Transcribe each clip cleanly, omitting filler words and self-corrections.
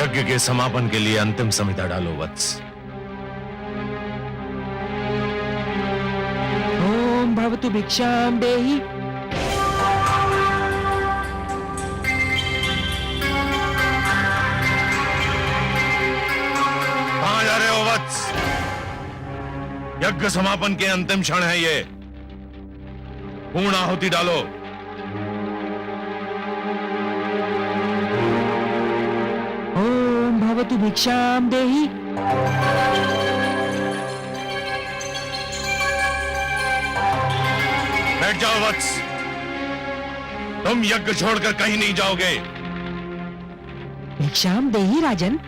यज्ञ के समापन के लिए अंतिम संहिता डालो वत्स। ओम भवतु भिक्षाम देहि। कहां जा रहे हो वत्स? यज्ञ समापन के अंतिम क्षण है ये। पूर्ण आहुति डालो। ओम भवतु भिक्षाम देहि। बैठ जाओ वत्स। तुम यज्ञ छोड़कर कहीं नहीं जाओगे। भिक्षाम देहि राजन।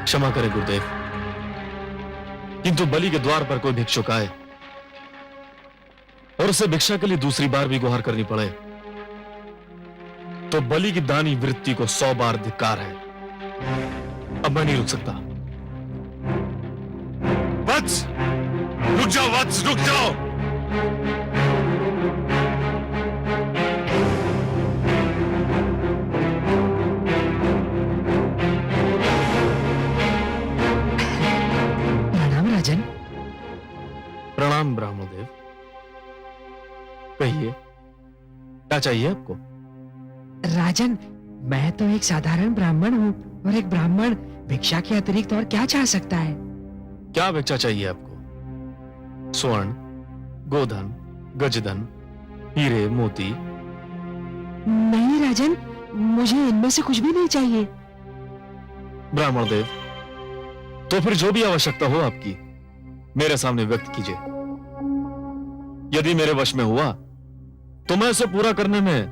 क्षमा करें गुरुदेव, किंतु बलि के द्वार पर कोई भिक्षुक आए और उसे भिक्षा के लिए दूसरी बार भी गुहार करनी पड़े तो बलि की दानी वृत्ति को 100 बार धिक्कार है। अब मैं नहीं रुक सकता। वत्स, रुक जाओ वत्स, रुक जाओ। प्रणाम राजन। प्रणाम ब्राह्मणदेव। कहिए, क्या चाहिए आपको? राजन, मैं तो एक साधारण ब्राह्मण हूँ और एक ब्राह्मण भिक्षा के अतिरिक्त और क्या चाह सकता है? क्या भिक्षा चाहिए आपको? स्वर्ण, गोधन, गजधन, हीरे, मोती? नहीं राजन, मुझे इनमें से कुछ भी नहीं चाहिए। ब्राह्मणदेव, तो फिर जो भी आवश्यकता हो आपकी मेरे सामने व्यक्त कीजिए। यदि मेरे वश में हुआ तो मैं उसे पूरा करने में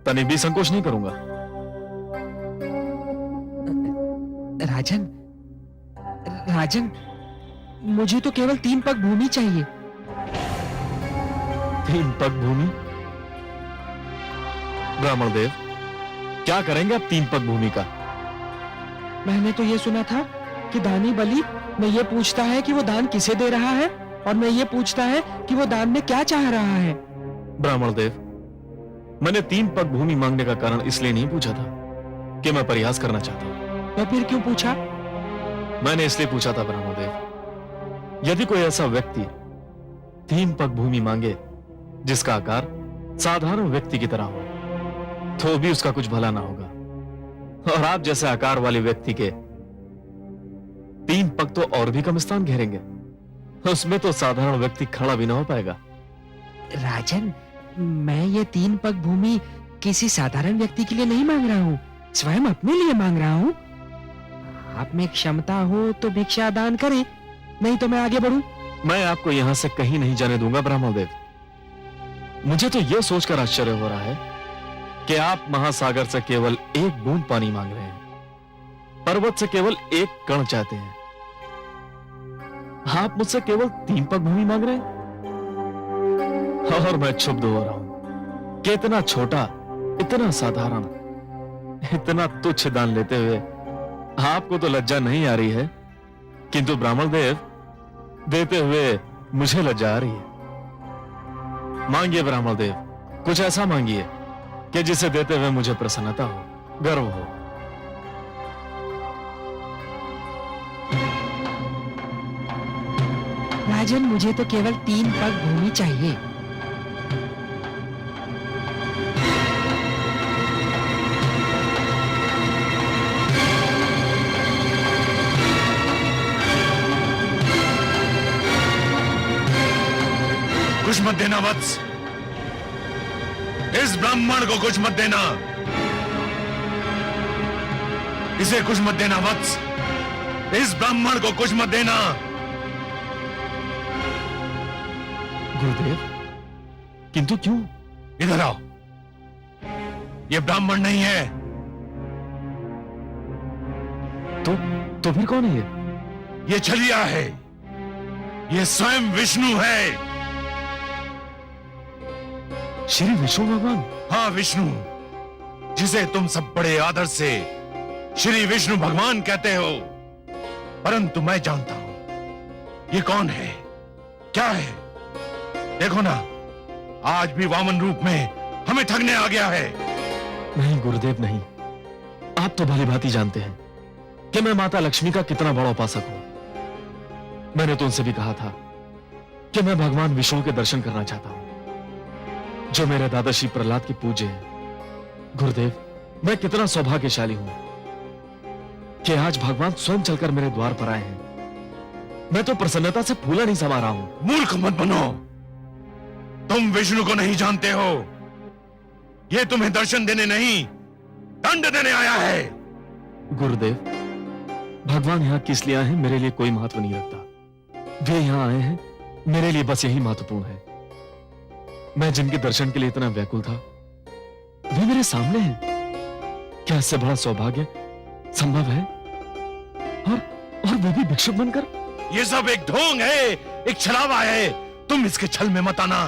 तनिक भी संकोच नहीं करूंगा। राजन, राजन, मुझे तो केवल 3 पग भूमि चाहिए। 3 पग भूमि? ब्राह्मणदेव, क्या करेंगे आप 3 पग भूमि का? मैंने तो ये सुना था कि दानी बलि में ये पूछता है कि वो दान किसे दे रहा है और मैं ये पूछता है कि वो दान में क्या चाह रहा है। ब्राह्मणदेव, मैंने 3 पग भूमि मांगने का कारण इसलिए नहीं पूछा था कि मैं प्रयास करना चाहता हूं। तो फिर क्यों पूछा? मैंने इसलिए पूछा था ब्राह्मणदेव, यदि कोई ऐसा व्यक्ति 3 पग भूमि मांगे जिसका आकार साधारण व्यक्ति की तरह हो तो भी उसका कुछ भला ना होगा, और आप जैसे आकार वाले व्यक्ति के 3 पग तो और भी कम स्थान घेरेंगे, उसमें तो साधारण व्यक्ति खड़ा भी ना हो पाएगा। राजन, मैं ये 3 पग भूमि किसी साधारण व्यक्ति के लिए नहीं मांग रहा हूँ, स्वयं अपने लिए मांग रहा हूँ। आप में क्षमता हो तो भिक्षा दान करें, नहीं तो मैं आगे बढ़ूं। मैं आपको यहां से कहीं नहीं जाने दूंगा ब्राह्मणदेव। मुझे तो यह सोचकर आश्चर्य हो रहा है कि आप महासागर से केवल 1 बूंद पानी मांग रहे हैं, पर्वत से केवल 1 कण चाहते हैं। आप मुझसे केवल 3 पग भूमि मांग रहे हैं और मैं क्षुब्ध हो रहा हूं कि इतना छोटा, इतना साधारण, इतना तुच्छ दान लेते हुए आपको तो लज्जा नहीं आ रही है, किंतु ब्राह्मणदेव, देते हुए मुझे लज्जा आ रही है। मांगिए ब्राह्मणदेव, कुछ ऐसा मांगिए कि जिसे देते हुए मुझे प्रसन्नता हो, गर्व हो। राजन, मुझे तो केवल 3 पग भूमि चाहिए। कुछ मत देना वत्स, इस ब्राह्मण को कुछ मत देना, इसे कुछ मत देना वत्स, इस ब्राह्मण को कुछ मत देना। गुरुदेव, किंतु क्यों? इधर आओ, ये ब्राह्मण नहीं है। तो फिर कौन है ये? ये छलिया है, ये स्वयं विष्णु है। श्री विष्णु भगवान? हाँ, विष्णु, जिसे तुम सब बड़े आदर से श्री विष्णु भगवान कहते हो, परंतु मैं जानता हूं ये कौन है, क्या है। देखो ना, आज भी वामन रूप में हमें ठगने आ गया है। नहीं गुरुदेव नहीं, आप तो भली भांति जानते हैं कि मैं माता लक्ष्मी का कितना बड़ा उपासक हूं। मैंने तो उनसे भी कहा था कि मैं भगवान विष्णु के दर्शन करना चाहता हूं, जो मेरे दादा श्री प्रहलाद के पूज्य हैं। गुरुदेव, मैं कितना सौभाग्यशाली हूं कि आज भगवान स्वयं चलकर मेरे द्वार पर आए हैं। मैं तो प्रसन्नता से फूला नहीं समा रहा हूं। मूर्ख मत बनो, तुम विष्णु को नहीं जानते हो। ये तुम्हें दर्शन देने नहीं, दंड देने आया है। गुरुदेव, भगवान यहां किस लिए आए हैं मेरे लिए कोई महत्व नहीं रखता। वे यहां आए हैं मेरे लिए बस यही महत्वपूर्ण है। मैं जिनके दर्शन के लिए इतना व्याकुल था, वे मेरे सामने हैं। क्या इससे बड़ा सौभाग्य संभव है? और वो भी भिक्षुक बनकर। ये सब एक ढोंग है, एक छलावा है। तुम इसके छल में मत आना।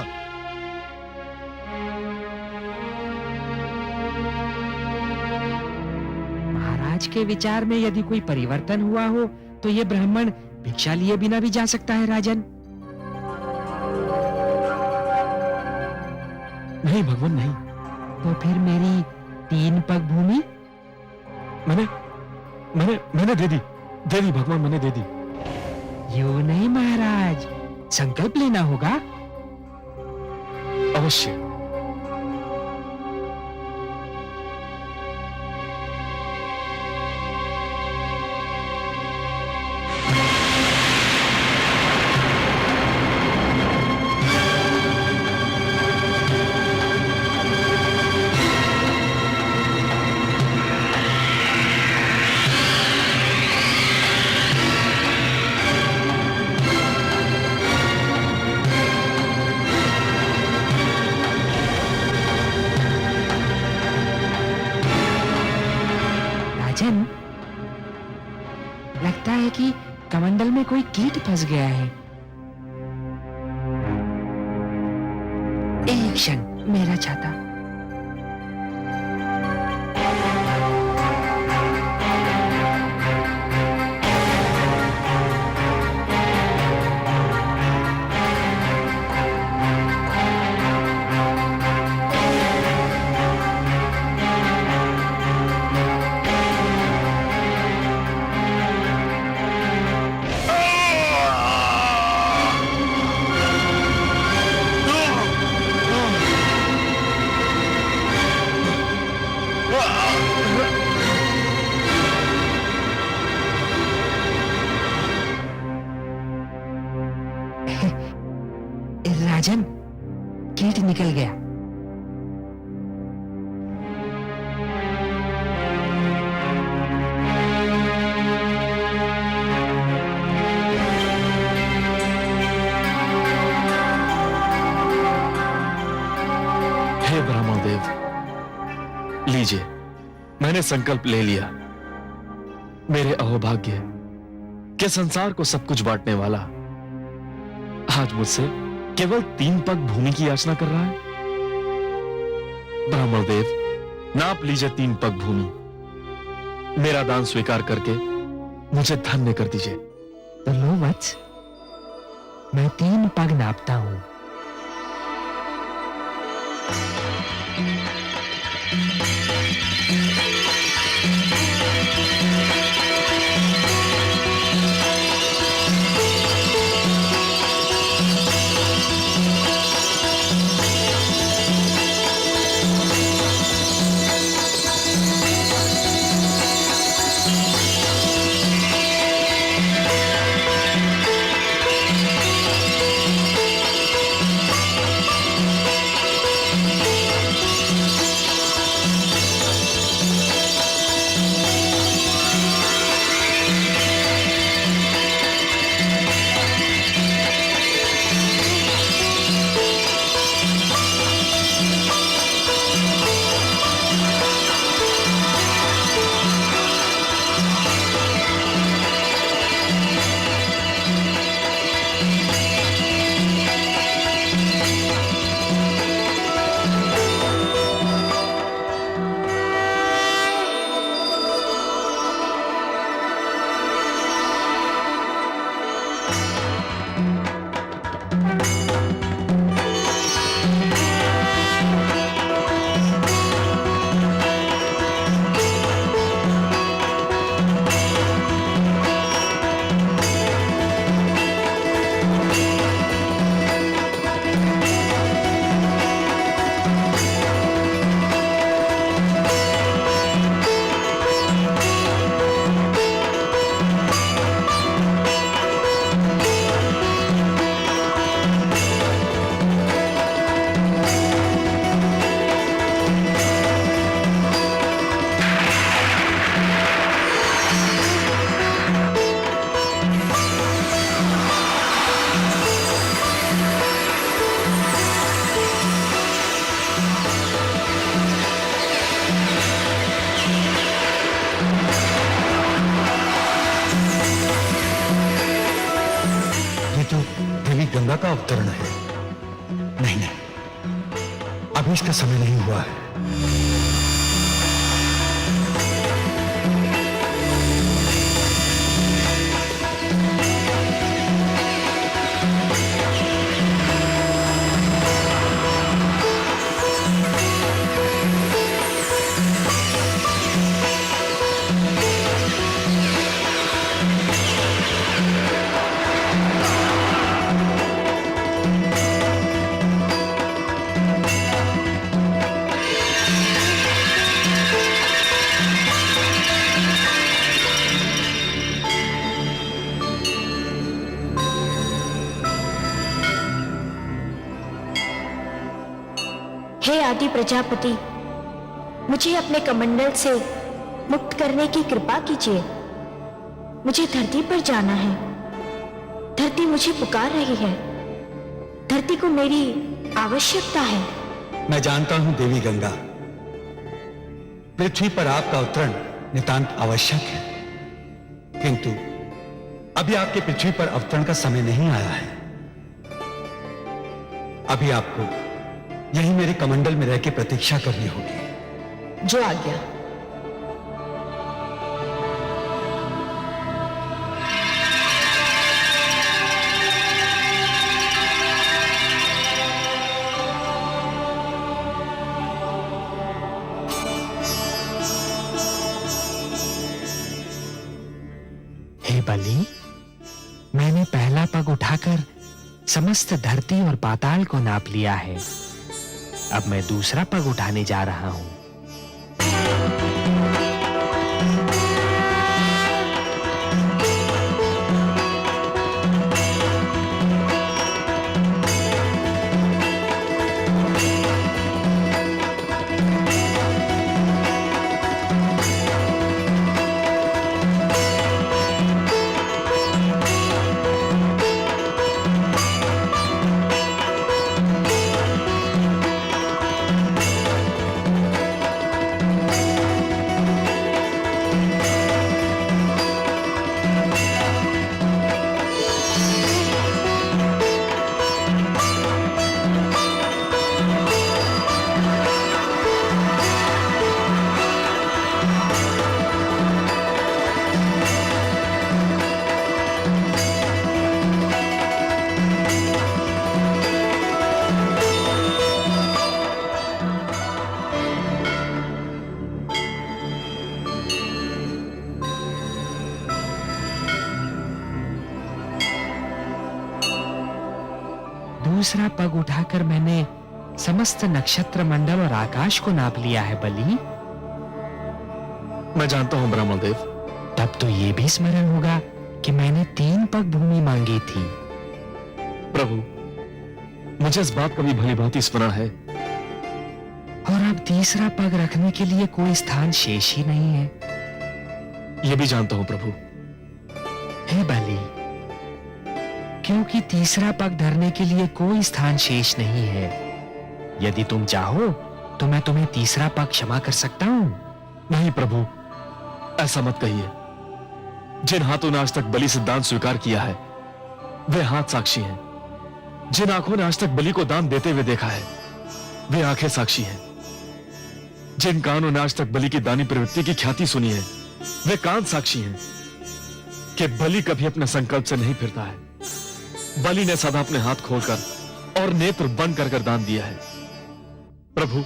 महाराज के विचार में यदि कोई परिवर्तन हुआ हो तो ये ब्राह्मण भिक्षा लिए बिना भी जा सकता है राजन। नहीं भगवान नहीं। तो फिर मेरी 3 पग भूमि? मैंने दे दी भगवान, मैंने दे दी। यूं नहीं महाराज, संकल्प लेना होगा। अवश्य। राजन, लगता है कि कमंडल में कोई कीट फंस गया है। एक क्षण, मेरा छाता। राजन, कीट निकल गया। हे ब्राह्मण देव, लीजिए, मैंने संकल्प ले लिया। मेरे अहोभाग्य के संसार को सब कुछ बांटने वाला आज मुझसे केवल 3 पग भूमि की याचना कर रहा है। ब्राह्मण देव, नाप लीजिए 3 पग भूमि। मेरा दान स्वीकार करके मुझे धन्य कर दीजिए। तो लो वत्स, मैं 3 पग नापता हूं। नहीं नहीं, अभी इसका समय नहीं हुआ है। हे आदि प्रजापति, मुझे अपने कमंडल से मुक्त करने की कृपा कीजिए। मुझे धरती पर जाना है। धरती मुझे पुकार रही है। धरती को मेरी आवश्यकता है। मैं जानता हूं देवी गंगा, पृथ्वी पर आपका अवतरण नितांत आवश्यक है, किंतु अभी आपके पृथ्वी पर अवतरण का समय नहीं आया है। अभी आपको यही मेरे कमंडल में रह के प्रतीक्षा करनी होगी। जो आज्ञा। हे बलि, मैंने पहला पग उठाकर समस्त धरती और पाताल को नाप लिया है। अब मैं दूसरा पग उठाने जा रहा हूं। दूसरा पग उठाकर मैंने समस्त नक्षत्र मंडल और आकाश को नाप लिया है बलि। मैं जानता हूं ब्राह्मण देव। तब तो ये भी स्मरण होगा कि मैंने 3 पग भूमि मांगी थी। प्रभु, मुझे इस बात का भी भली भांति स्मरण है। और अब तीसरा पग रखने के लिए कोई स्थान शेष ही नहीं है। यह भी जानता हूं प्रभु। हे बलि, क्योंकि तीसरा पग धरने के लिए कोई स्थान शेष नहीं है। यदि तुम चाहो तो मैं तुम्हें तीसरा पग क्षमा कर सकता हूं। नहीं प्रभु, ऐसा मत कहिए। जिन हाथों ने आज तक बलि से दान स्वीकार किया है, वे हाथ साक्षी हैं। जिन आंखों ने आज तक बलि को दान देते हुए देखा है, वे आंखें साक्षी हैं। जिन कानों ने आज तक बलि की दानी प्रवृत्ति की ख्याति सुनी है, वे कान साक्षी हैं कि बलि कभी अपने संकल्प से नहीं फिरता है। बलि ने सदा अपने हाथ खोलकर और नेत्र बंद कर दान दिया है। प्रभु,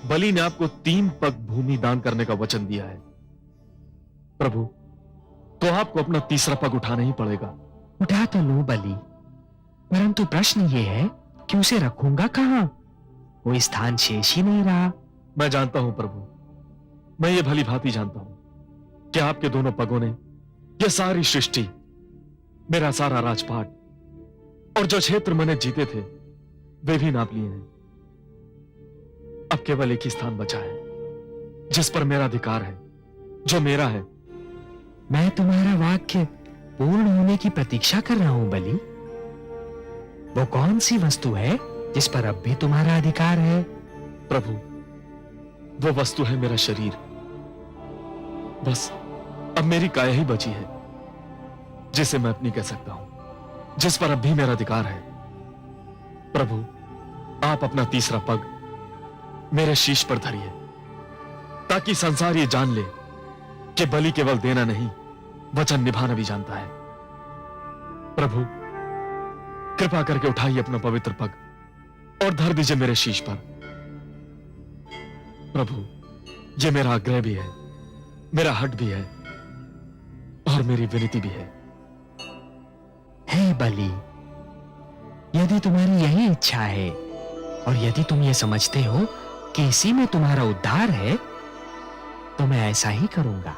बलि ने आपको 3 पग भूमि दान करने का वचन दिया है। प्रभु, तो आपको अपना तीसरा पग उठाना ही पड़ेगा। उठा तो लो बलि, परंतु प्रश्न ये है कि उसे रखूंगा कहां? कोई स्थान शेष ही नहीं रहा। मैं जानता हूं प्रभु, मैं ये भली भांति जानता हूं कि आपके दोनों पगों ने यह सारी सृष्टि, मेरा सारा राजपाट और जो क्षेत्र मैंने जीते थे, वे भी नाप लिए हैं। अब केवल एक ही स्थान बचा है जिस पर मेरा अधिकार है, जो मेरा है। मैं तुम्हारा वाक्य पूर्ण होने की प्रतीक्षा कर रहा हूं बलि। वो कौन सी वस्तु है जिस पर अब भी तुम्हारा अधिकार है? प्रभु, वो वस्तु है मेरा शरीर। बस अब मेरी काया ही बची है जिसे मैं अपनी कह सकता हूं, जिस पर अब भी मेरा अधिकार है। प्रभु, आप अपना तीसरा पग मेरे शीश पर धरिए, ताकि संसार ये जान ले कि बलि केवल देना नहीं, वचन निभाना भी जानता है। प्रभु, कृपा करके उठाइए अपना पवित्र पग और धर दीजिए मेरे शीश पर। प्रभु, ये मेरा आग्रह भी है, मेरा हट भी है और मेरी विनती भी है। हे बलि, यदि तुम्हारी यही इच्छा है और यदि तुम ये समझते हो कि इसी में तुम्हारा उद्धार है, तो मैं ऐसा ही करूंगा।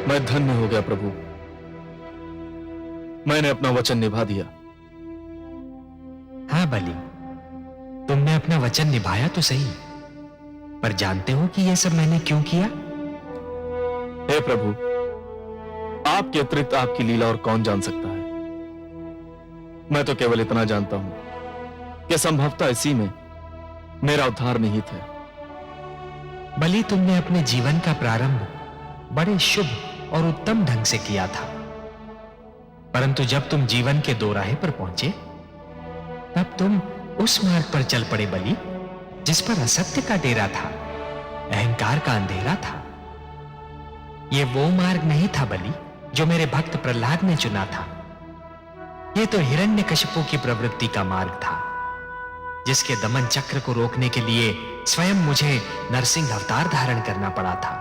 मैं धन्य हो गया प्रभु, मैंने अपना वचन निभा दिया। हाँ बलि, तुमने अपना वचन निभाया तो सही, पर जानते हो कि यह सब मैंने क्यों किया? हे प्रभु, आपके अतिरिक्त आपकी लीला और कौन जान सकता है। मैं तो केवल इतना जानता हूं कि संभवतः इसी में मेरा उद्धार निहित है। बलि, तुमने अपने जीवन का प्रारंभ बड़े शुभ और उत्तम ढंग से किया था, परंतु जब तुम जीवन के दोराहे पर पहुंचे, तब तुम उस मार्ग पर चल पड़े बलि, जिस पर असत्य का डेरा था, अहंकार का अंधेरा था। यह वो मार्ग नहीं था बलि जो मेरे भक्त प्रहलाद ने चुना था। यह तो हिरण्यकशिपु की प्रवृत्ति का मार्ग था, जिसके दमन चक्र को रोकने के लिए स्वयं मुझे नरसिंह अवतार धारण करना पड़ा था।